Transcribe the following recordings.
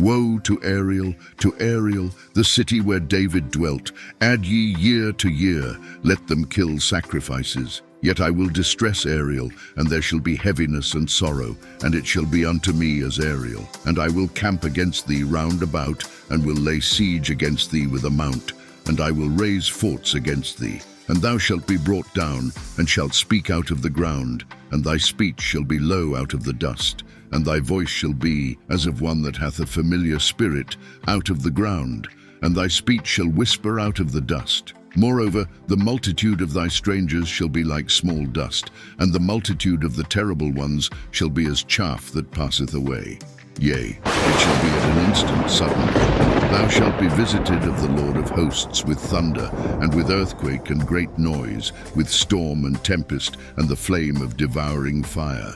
Woe to Ariel, the city where David dwelt. Add ye year to year, let them kill sacrifices. Yet I will distress Ariel, and there shall be heaviness and sorrow, and it shall be unto me as Ariel. And I will camp against thee round about, and will lay siege against thee with a mount, and I will raise forts against thee. And thou shalt be brought down, and shalt speak out of the ground, and thy speech shall be low out of the dust, and thy voice shall be as of one that hath a familiar spirit out of the ground, and thy speech shall whisper out of the dust. Moreover, the multitude of thy strangers shall be like small dust, and the multitude of the terrible ones shall be as chaff that passeth away. Yea, it shall be at an instant suddenly. Thou shalt be visited of the Lord of hosts with thunder, and with earthquake and great noise, with storm and tempest, and the flame of devouring fire.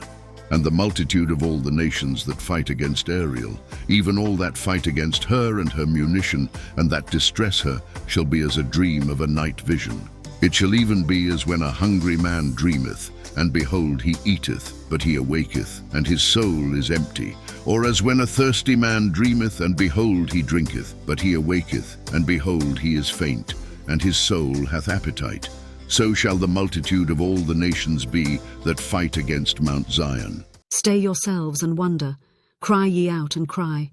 And the multitude of all the nations that fight against Ariel, even all that fight against her and her munition, and that distress her, shall be as a dream of a night vision. It shall even be as when a hungry man dreameth, and behold, he eateth, but he awaketh, and his soul is empty. Or as when a thirsty man dreameth, and behold, he drinketh, but he awaketh, and behold, he is faint, and his soul hath appetite. So shall the multitude of all the nations be that fight against Mount Zion. Stay yourselves and wonder. Cry ye out and cry.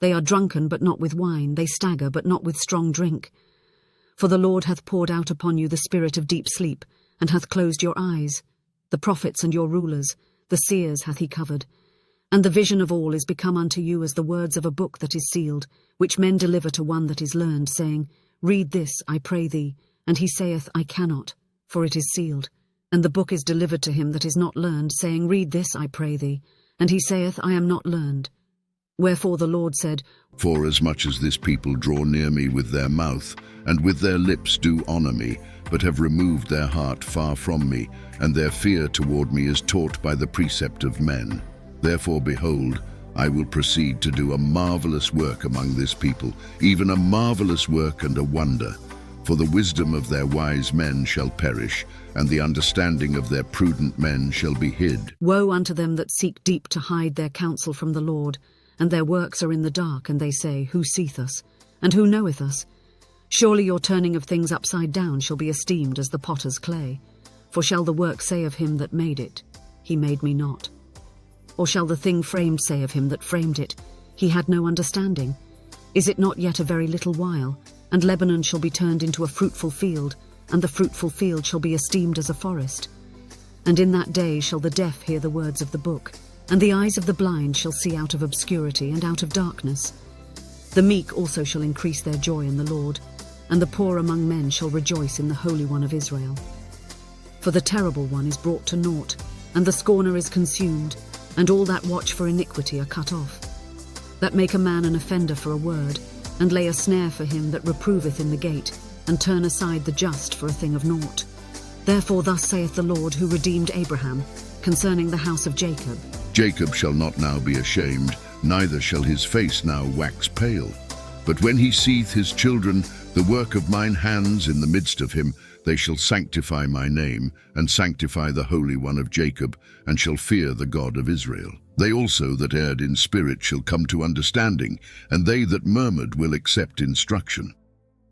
They are drunken, but not with wine. They stagger, but not with strong drink. For the Lord hath poured out upon you the spirit of deep sleep, and hath closed your eyes. The prophets and your rulers, the seers hath he covered. And the vision of all is become unto you as the words of a book that is sealed, which men deliver to one that is learned, saying, Read this, I pray thee. And he saith, I cannot, for it is sealed. And the book is delivered to him that is not learned, saying, Read this, I pray thee. And he saith, I am not learned. Wherefore the Lord said, Forasmuch as this people draw near me with their mouth, and with their lips do honour me, but have removed their heart far from me, and their fear toward me is taught by the precept of men. Therefore, behold, I will proceed to do a marvelous work among this people, even a marvelous work and a wonder. For the wisdom of their wise men shall perish, and the understanding of their prudent men shall be hid. Woe unto them that seek deep to hide their counsel from the Lord, and their works are in the dark, and they say, Who seeth us? And who knoweth us? Surely your turning of things upside down shall be esteemed as the potter's clay. For shall the work say of him that made it, He made me not? Or shall the thing framed say of him that framed it, He had no understanding? Is it not yet a very little while, and Lebanon shall be turned into a fruitful field, and the fruitful field shall be esteemed as a forest? And in that day shall the deaf hear the words of the book, and the eyes of the blind shall see out of obscurity and out of darkness. The meek also shall increase their joy in the Lord, and the poor among men shall rejoice in the Holy One of Israel. For the terrible one is brought to naught, and the scorner is consumed, and all that watch for iniquity are cut off. That make a man an offender for a word, and lay a snare for him that reproveth in the gate, and turn aside the just for a thing of naught. Therefore thus saith the Lord, who redeemed Abraham, concerning the house of Jacob. Jacob shall not now be ashamed, neither shall his face now wax pale. But when he seeth his children, the work of mine hands in the midst of him, they shall sanctify my name, and sanctify the Holy One of Jacob, and shall fear the God of Israel. They also that erred in spirit shall come to understanding, and they that murmured will accept instruction.